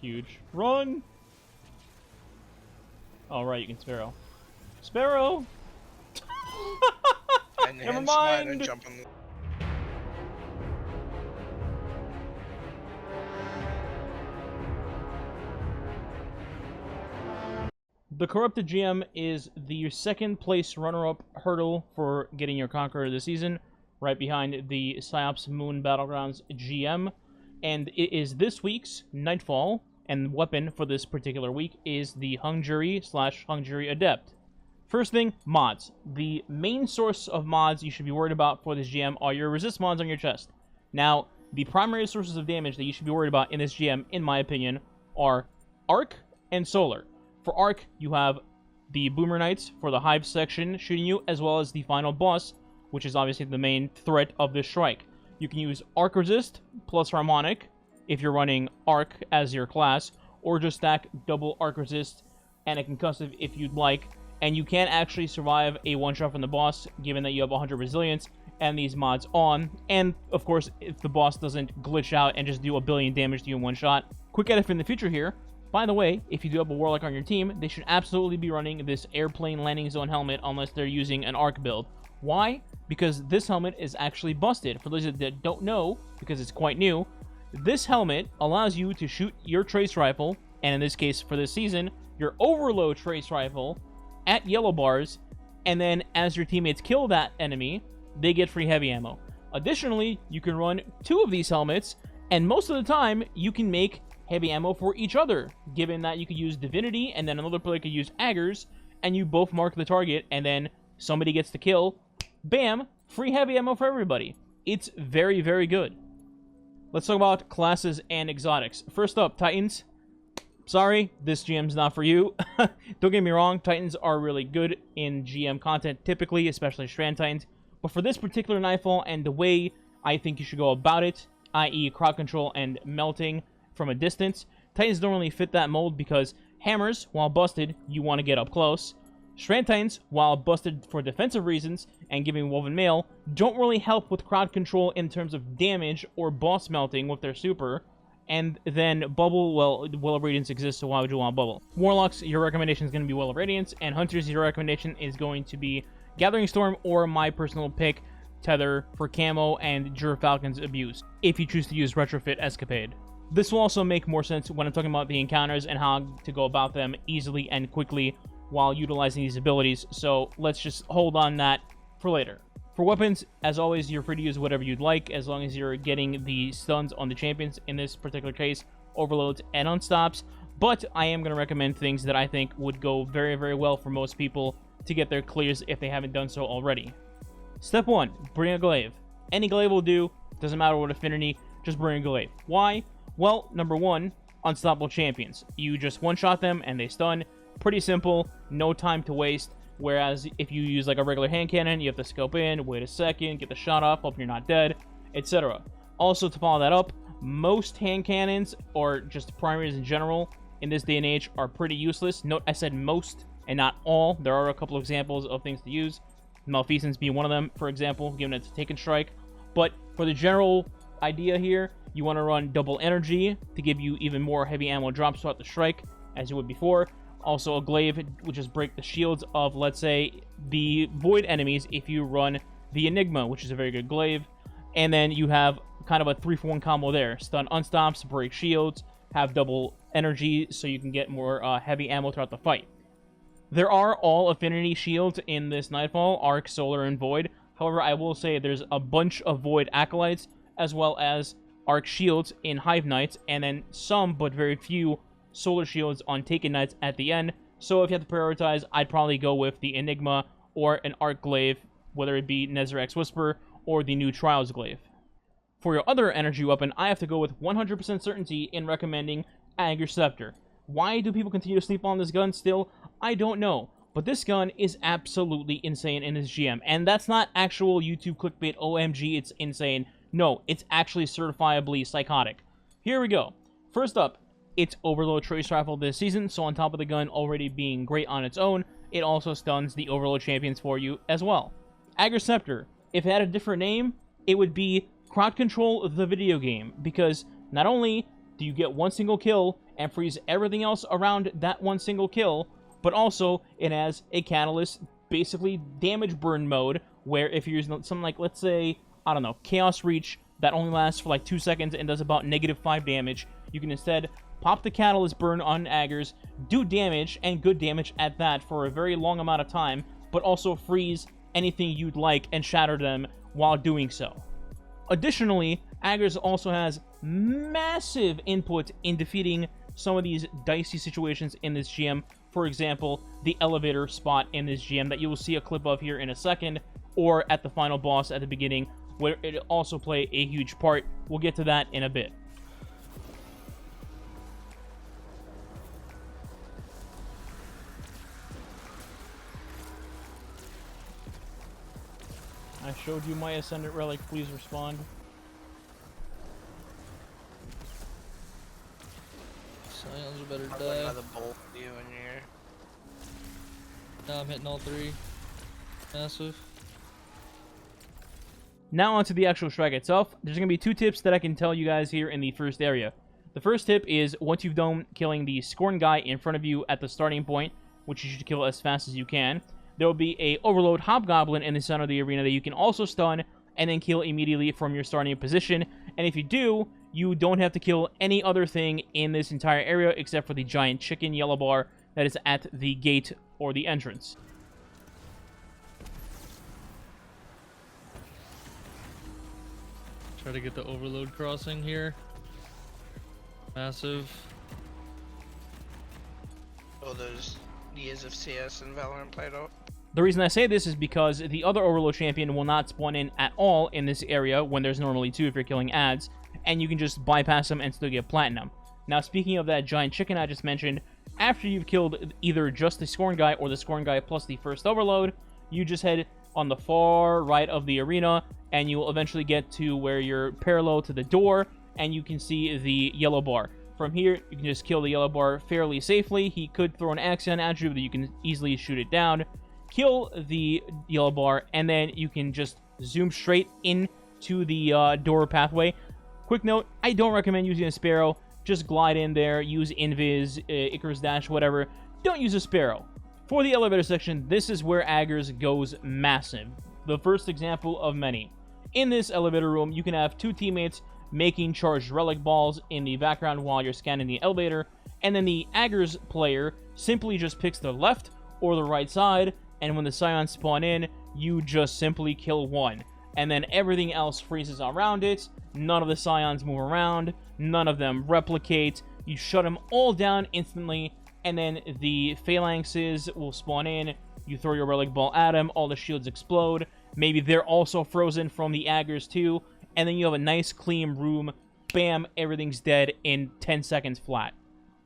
Huge. Run! All right, you can Sparrow. Sparrow! Never mind! And jump on the... The Corrupted GM is the second place runner-up hurdle for getting your Conqueror this season, right behind the Psyops Moon Battlegrounds GM. And it is this week's Nightfall, and weapon for this particular week is the Hung Jury / Hung Jury Adept. First thing, mods. The main source of mods you should be worried about for this GM are your resist mods on your chest. Now, the primary sources of damage that you should be worried about in this GM, in my opinion, are Arc and Solar. For Arc, you have the Boomer Knights for the Hive section shooting you, as well as the final boss, which is obviously the main threat of this strike. You can use Arc Resist plus Harmonic if you're running Arc as your class, or just stack double Arc Resist and a Concussive if you'd like. And you can actually survive a one-shot from the boss, given that you have 100 resilience and these mods on. And, of course, if the boss doesn't glitch out and just do a billion damage to you in one shot. Quick edit in the future here. By the way, if you do have a Warlock on your team, they should absolutely be running this Airplane Landing Zone helmet unless they're using an Arc build. Why? Because this helmet is actually busted. For those that don't know, because it's quite new, this helmet allows you to shoot your Trace Rifle, and in this case for this season, your Overload Trace Rifle, at yellow bars, and then as your teammates kill that enemy, they get free heavy ammo. Additionally, you can run 2 of these helmets, and most of the time, you can make heavy ammo for each other, given that you could use Divinity, and then another player could use Aggers, and you both mark the target, and then somebody gets the kill. Bam! Free heavy ammo for everybody. It's very, very good. Let's talk about classes and exotics. First up, Titans. Sorry, this GM's not for you. Don't get me wrong, Titans are really good in GM content typically, especially Strand Titans. But for this particular Nightfall and the way I think you should go about it, i.e. crowd control and melting from a distance, Titans don't really fit that mold because Hammers, while busted, you want to get up close. Strand Titans, while busted for defensive reasons and giving Woven Mail, don't really help with crowd control in terms of damage or boss melting with their super. And then Bubble, well, Well of Radiance exists, so why would you want Bubble? Warlocks, your recommendation is going to be Well of Radiance, and Hunters, your recommendation is going to be Gathering Storm, or my personal pick, Tether for Camo and Falcon's Abuse, if you choose to use Retrofit Escapade. This will also make more sense when I'm talking about the encounters and how to go about them easily and quickly while utilizing these abilities, so let's just hold on that for later. For weapons, as always, you're free to use whatever you'd like, as long as you're getting the stuns on the champions, in this particular case, overloads and unstops, but I am going to recommend things that I think would go very, very well for most people to get their clears if they haven't done so already. Step 1, bring a glaive. Any glaive will do, doesn't matter what affinity, just bring a glaive. Why? Well, number 1, unstoppable champions. You just one-shot them and they stun. Pretty simple, no time to waste. Whereas if you use like a regular hand cannon, you have to scope in, wait a second, get the shot off, hope you're not dead, etc. Also, to follow that up, most hand cannons, or just primaries in general, in this day and age are pretty useless. Note I said most and not all. There are a couple of examples of things to use. Malfeasance being one of them, for example, given it's a Taken Strike. But for the general idea here, you want to run double energy to give you even more heavy ammo drops throughout the strike, as you would before. Also a glaive, which is break the shields of, let's say, the void enemies if you run the Enigma, which is a very good glaive. And then you have kind of a 3-for-1 combo there. Stun unstops, break shields, have double energy so you can get more heavy ammo throughout the fight. There are all affinity shields in this Nightfall, Arc, Solar, and Void. However, I will say there's a bunch of Void Acolytes, as well as Arc shields in Hive Knights, and then some, but very few, Solar shields on Taken Knights at the end. So if you have to prioritize, I'd probably go with the Enigma or an Arc Glaive, whether it be Nezarac's Whisper or the new Trials Glaive. For your other energy weapon, I have to go with 100% certainty in recommending Agger Scepter. Why do people continue to sleep on this gun still? I don't know. But this gun is absolutely insane in this GM. And that's not actual YouTube clickbait, OMG, it's insane. No, it's actually certifiably psychotic. Here we go. First up, it's Overload Trace Rifle this season, so on top of the gun already being great on its own, it also stuns the Overload champions for you as well. Agger Scepter, if it had a different name, it would be Crowd Control the video game, because not only do you get one single kill and freeze everything else around that one single kill, but also it has a catalyst, basically damage burn mode, where if you're using something like, let's say, I don't know, Chaos Reach, that only lasts for like 2 seconds and does about -5 damage, you can instead pop the catalyst burn on Aggers, do damage, and good damage at that, for a very long amount of time, but also freeze anything you'd like and shatter them while doing so. Additionally, Aggers also has massive input in defeating some of these dicey situations in this GM. For example, the elevator spot in this GM that you will see a clip of here in a second, or at the final boss at the beginning, where it also play a huge part. We'll get to that in a bit. I showed you my Ascendant Relic, please respond. Scions better I'll die. another bolt you in here. Now I'm hitting all 3. Massive. Now onto the actual strike itself. There's going to be 2 tips that I can tell you guys here in the first area. The first tip is, once you've done killing the Scorn guy in front of you at the starting point, which you should kill as fast as you can, there will be a Overload Hobgoblin in the center of the arena that you can also stun and then kill immediately from your starting position. And if you do, you don't have to kill any other thing in this entire area except for the giant chicken yellow bar that is at the gate or the entrance. Try to get the overload crossing here. Massive. Oh, those years of CS and Valorant played out. The reason I say this is because the other Overload champion will not spawn in at all in this area when there's normally 2 if you're killing ads, and you can just bypass them and still get platinum. Now, speaking of that giant chicken I just mentioned, after you've killed either just the Scorn guy or the Scorn guy plus the first Overload, you just head on the far right of the arena, and you will eventually get to where you're parallel to the door, and you can see the yellow bar. From here, you can just kill the yellow bar fairly safely. He could throw an Axion at you, but you can easily shoot it down. Kill the yellow bar, and then you can just zoom straight into the door pathway. Quick note, I don't recommend using a Sparrow. Just glide in there, use Invis, Icarus Dash, whatever. Don't use a Sparrow. For the elevator section, this is where Aggers goes massive. The first example of many. In this elevator room, you can have 2 teammates making charged relic balls in the background while you're scanning the elevator, and then the Aggers player simply just picks the left or the right side, and when the Scions spawn in, you just simply kill one. And then everything else freezes around it, none of the Scions move around, none of them replicate, you shut them all down instantly, and then the Phalanxes will spawn in, you throw your relic ball at them, all the shields explode, maybe they're also frozen from the Aggers too, and then you have a nice clean room, bam, everything's dead in 10 seconds flat.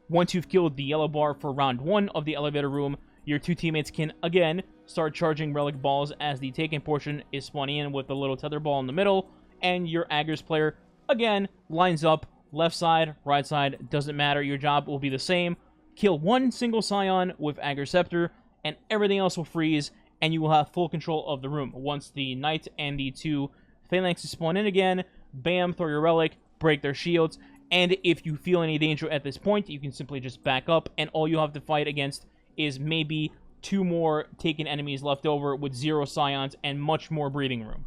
Once you've killed the yellow bar for round 1 of the elevator room, your 2 teammates can, again, start charging relic balls as the taken portion is spawning in with the little tether ball in the middle, and your Aggers player, again, lines up, left side, right side, doesn't matter, your job will be the same. Kill one single Scion with Agger Scepter, and everything else will freeze, and you will have full control of the room. Once the Knight and the 2 Phalanxes spawn in again, bam, throw your relic, break their shields, and if you feel any danger at this point, you can simply just back up, and all you have to fight against is maybe 2 more taken enemies left over with 0 Scions and much more breathing room.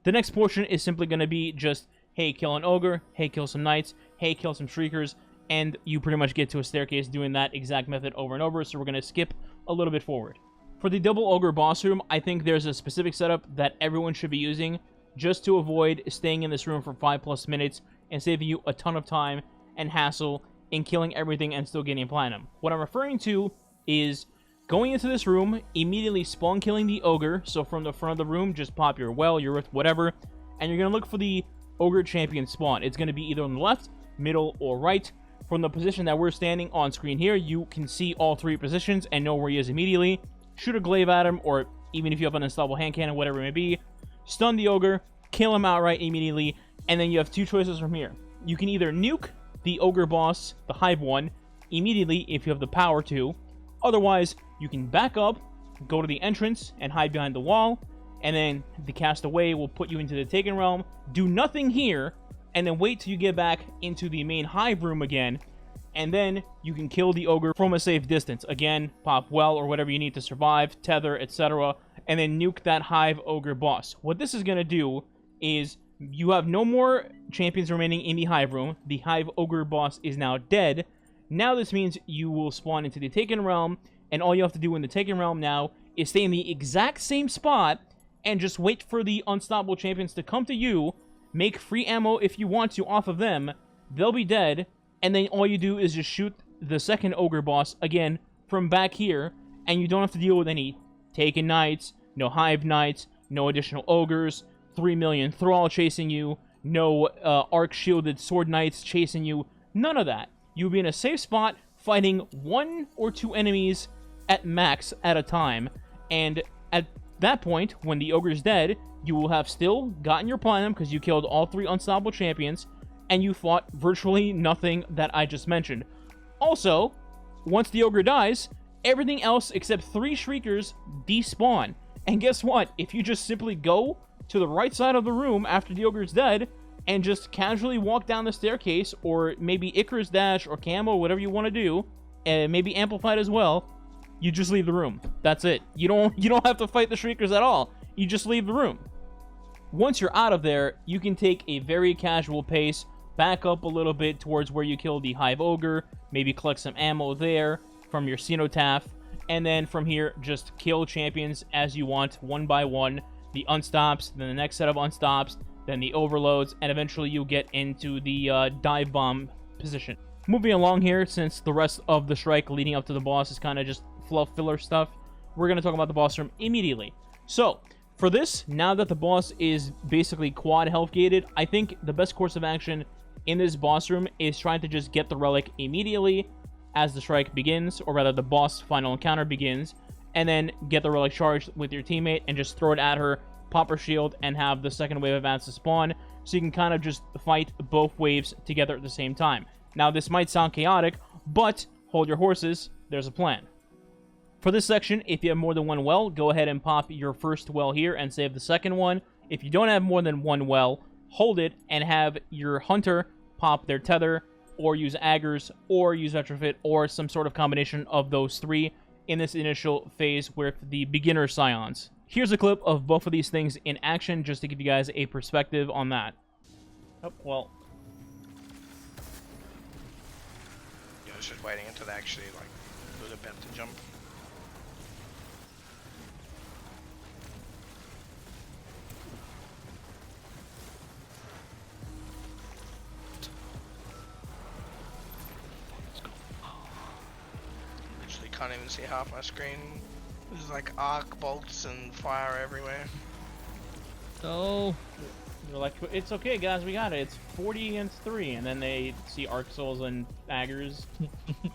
The next portion is simply going to be just, hey, kill an Ogre, hey, kill some Knights, hey, kill some Shriekers, and you pretty much get to a staircase doing that exact method over and over, so we're going to skip a little bit forward. For the double Ogre boss room, I think there's a specific setup that everyone should be using just to avoid staying in this room for 5+ minutes and saving you a ton of time and hassle in killing everything and still getting platinum. What I'm referring to is going into this room, immediately spawn killing the Ogre, so from the front of the room, just pop your well, your earth, whatever, and you're going to look for the Ogre champion spawn. It's going to be either on the left, middle, or right. From the position that we're standing on screen here, you can see all 3 positions and know where he is immediately. Shoot a glaive at him, or even if you have an unstoppable hand cannon, whatever it may be, stun the Ogre, kill him outright immediately, and then you have 2 choices from here. You can either nuke the Ogre boss, the Hive one, immediately if you have the power to. Otherwise, you can back up, go to the entrance, and hide behind the wall, and then the castaway will put you into the Taken Realm, do nothing here, and then wait till you get back into the main hive room again, and then you can kill the ogre from a safe distance. Again, pop well or whatever you need to survive, tether, etc., and then nuke that hive ogre boss. What this is going to do is you have no more champions remaining in the hive room. The hive ogre boss is now dead. Now this means you will spawn into the Taken Realm, and all you have to do in the Taken Realm now is stay in the exact same spot and just wait for the unstoppable champions to come to you, make free ammo if you want to off of them, they'll be dead, and then all you do is just shoot the second ogre boss, again, from back here, and you don't have to deal with any Taken Knights, no Hive Knights, no additional ogres, 3 million Thrall chasing you, no arc-shielded Sword Knights chasing you, none of that. You'll be in a safe spot, fighting 1 or 2 enemies at max at a time, and at that point, when the ogre's dead, you will have still gotten your platinum because you killed all 3 unstoppable champions, and you fought virtually nothing that I just mentioned. Also, once the ogre dies, everything else except 3 shriekers despawn. And guess what? If you just simply go to the right side of the room after the ogre's dead, and just casually walk down the staircase, or maybe Icarus Dash or Camo, whatever you want to do, and maybe Amplified as well, you just leave the room. That's it. You don't have to fight the Shriekers at all. You just leave the room. Once you're out of there, you can take a very casual pace, back up a little bit towards where you killed the Hive Ogre, maybe collect some ammo there from your Cenotaph, and then from here, just kill champions as you want, one by one. The unstops, then the next set of unstops, then the overloads, and eventually you'll get into the dive bomb position. Moving along here, since the rest of the strike leading up to the boss is kind of just fluff filler stuff, we're going to talk about the boss room immediately. So, for this, now that the boss is basically quad health gated, I think the best course of action in this boss room is trying to just get the relic immediately as the strike begins, or rather the boss final encounter begins, and then get the relic charged with your teammate and just throw it at her, pop her shield, and have the second wave of advance to spawn, so you can kind of just fight both waves together at the same time. Now, this might sound chaotic, but hold your horses, there's a plan. For this section, if you have more than one well, go ahead and pop your first well here and save the second one. If you don't have more than one well, hold it and have your hunter pop their tether, or use Aggers, or use Retrofit, or some sort of combination of those 3 in this initial phase with the beginner Scions. Here's a clip of both of these things in action, just to give you guys a perspective on that. Oh, well. Yeah, I was just waiting until they actually, like, was about to jump. Literally can't even see half my screen. There's like arc bolts and fire everywhere. No. They're like, it's okay, guys, we got it. It's 40 against 3, and then they see Arc Souls and Aggers.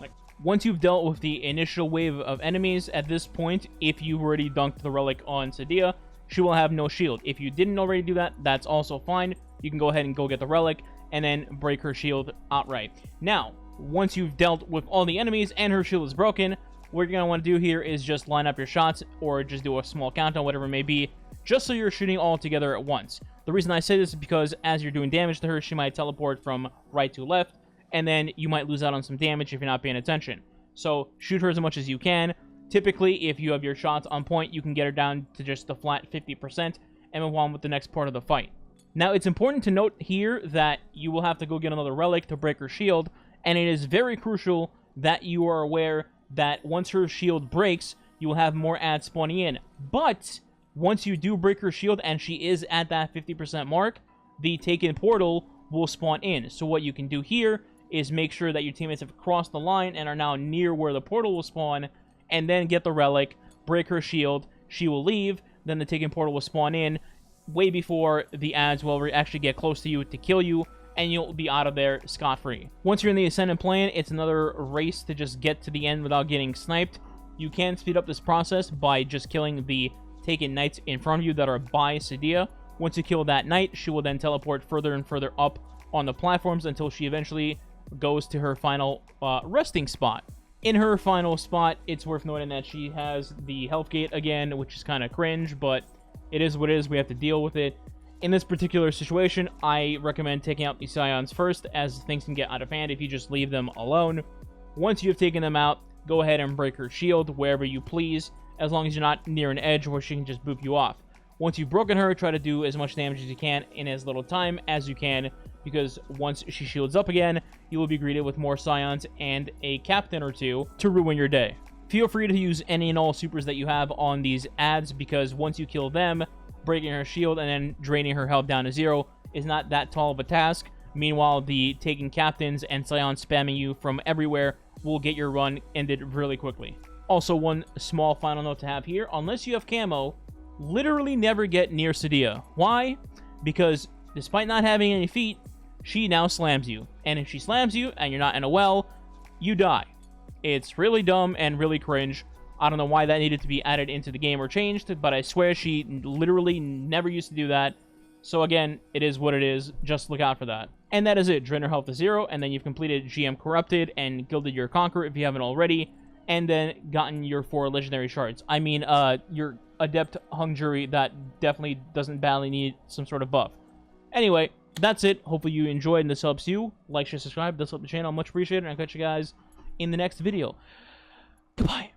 Like, once you've dealt with the initial wave of enemies, at this point, if you've already dunked the relic on Sadia, she will have no shield. If you didn't already do that, that's also fine. You can go ahead and go get the relic, and then break her shield outright. Now, once you've dealt with all the enemies and her shield is broken, what you're going to want to do here is just line up your shots, or just do a small countdown, whatever it may be, just so you're shooting all together at once. The reason I say this is because as you're doing damage to her, she might teleport from right to left, and then you might lose out on some damage if you're not paying attention. So shoot her as much as you can. Typically, if you have your shots on point, you can get her down to just the flat 50% and move on with the next part of the fight. Now, it's important to note here that you will have to go get another relic to break her shield, and it is very crucial that you are aware that once her shield breaks, you will have more ads spawning in. But once you do break her shield and she is at that 50% mark, the Taken portal will spawn in. So what you can do here is make sure that your teammates have crossed the line and are now near where the portal will spawn, and then get the relic, break her shield, she will leave, then the Taken portal will spawn in way before the ads will actually get close to you to kill you, and you'll be out of there scot-free. Once you're in the Ascendant Plane, it's another race to just get to the end without getting sniped. You can speed up this process by just killing the Taken Knights in front of you that are by Sadia. Once you kill that Knight, she will then teleport further and further up on the platforms until she eventually goes to her final resting spot. In her final spot, it's worth noting that she has the health gate again, which is kind of cringe, but it is what it is. We have to deal with it. In this particular situation, I recommend taking out the Scions first, as things can get out of hand if you just leave them alone. Once you have taken them out, go ahead and break her shield wherever you please, as long as you're not near an edge where she can just boop you off. Once you've broken her, try to do as much damage as you can in as little time as you can, because once she shields up again, you will be greeted with more Scions and a captain or two to ruin your day. Feel free to use any and all supers that you have on these ads, because once you kill them, breaking her shield and then draining her health down to 0 is not that tall of a task. Meanwhile, the taking captains and Scions spamming you from everywhere will get your run ended really quickly. Also, one small final note to have here: unless you have camo, literally never get near Sadia. Why? Because despite not having any feet, she now slams you. And if she slams you and you're not in a well, you die. It's really dumb and really cringe. I don't know why that needed to be added into the game or changed, but I swear she literally never used to do that. So again, it is what it is. Just look out for that. And that is it. Drain her health to 0, and then you've completed GM Corrupted and gilded your Conqueror if you haven't already, and then gotten your 4 legendary shards. I mean, your Adept Hung Jury that definitely doesn't badly need some sort of buff. Anyway, that's it. Hopefully you enjoyed and this helps you. Like, share, subscribe. This helps the channel. Much appreciated, and I'll catch you guys in the next video. Goodbye.